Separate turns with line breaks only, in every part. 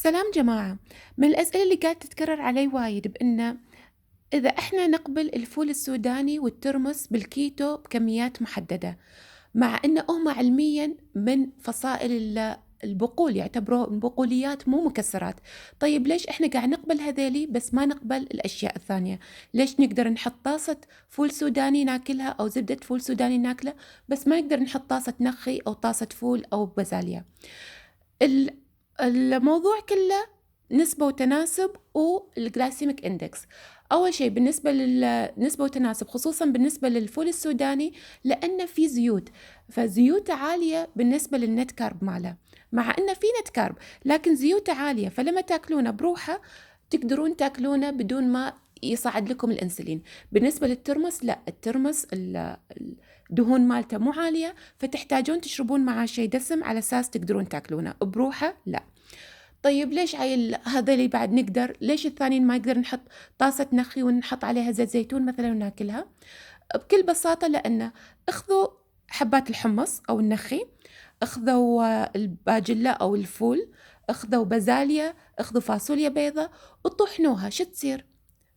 سلام جماعة. من الأسئلة اللي قاعد تتكرر علي وايد بإنه إذا إحنا نقبل الفول السوداني والترمس بالكيتو بكميات محددة، مع إنه هم علميا من فصائل البقول، يعتبروه بقوليات مو مكسرات. طيب ليش إحنا قاعد نقبل هذيلي بس ما نقبل الأشياء الثانية؟ ليش نقدر نحط طاسة فول سوداني ناكلها أو زبدة فول سوداني ناكله، بس ما نقدر نحط طاسة نخي أو طاسة فول أو بازاليا؟ ال- الموضوع كله نسبة وتناسب والجلايسيميك اندكس. أول شيء بالنسبة للنسبة وتناسب، خصوصا بالنسبة للفول السوداني، لأنه في زيوت، فزيوته عالية بالنسبة للنت كارب ماله، مع أنه في نت كارب لكن زيوته عالية، فلما تاكلونه بروحه تقدرون تاكلونه بدون ما يصعد لكم الأنسولين. بالنسبة للترمس لا، الترمس الدهون مالته مو عالية، فتحتاجون تشربون معاه شيء دسم على أساس تقدرون تاكلونه بروحه لا. طيب ليش عيل هذا اللي بعد نقدر، ليش الثانيين ما يقدر نحط طاسة نخي ونحط عليها زيت زيتون مثلا وناكلها؟ بكل بساطة لأنه اخذوا حبات الحمص أو النخي، اخذوا الباجلة أو الفول، اخذوا بازاليا، اخذوا فاصوليا بيضة وطحنوها، شو تصير؟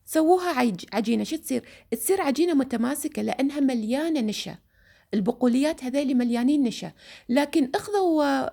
سووها عجينة، شو تصير؟ تصير عجينة متماسكة لأنها مليانة نشا. البقوليات هذيلي مليانين نشا. لكن اخذوا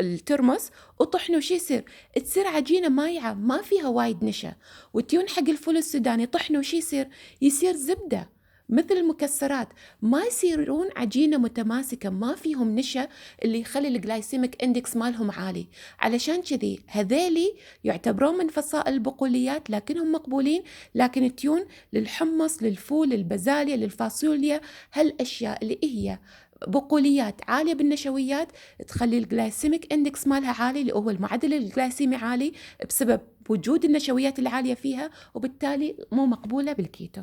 الترمس وطحنوا، شو يصير؟ تصير عجينة مايعة ما فيها وايد نشا. وتيون حق الفول السوداني طحنوا، شو يصير؟ يصير زبدة مثل المكسرات، ما يصيرون عجينة متماسكة، ما فيهم نشا اللي يخلي الجلايسيميك اندكس مالهم عالي. علشان كذي هذيلي يعتبرون من فصائل البقوليات لكنهم مقبولين، لكن تيون للحمص، للفول، للبازاليا، للفاصوليا، هالأشياء اللي هي بقوليات عالية بالنشويات تخلي الجلايسيميك اندكس مالها عالي، اللي هو المعدل الجلايسيمي عالي بسبب وجود النشويات العالية فيها، وبالتالي مو مقبولة بالكيتو.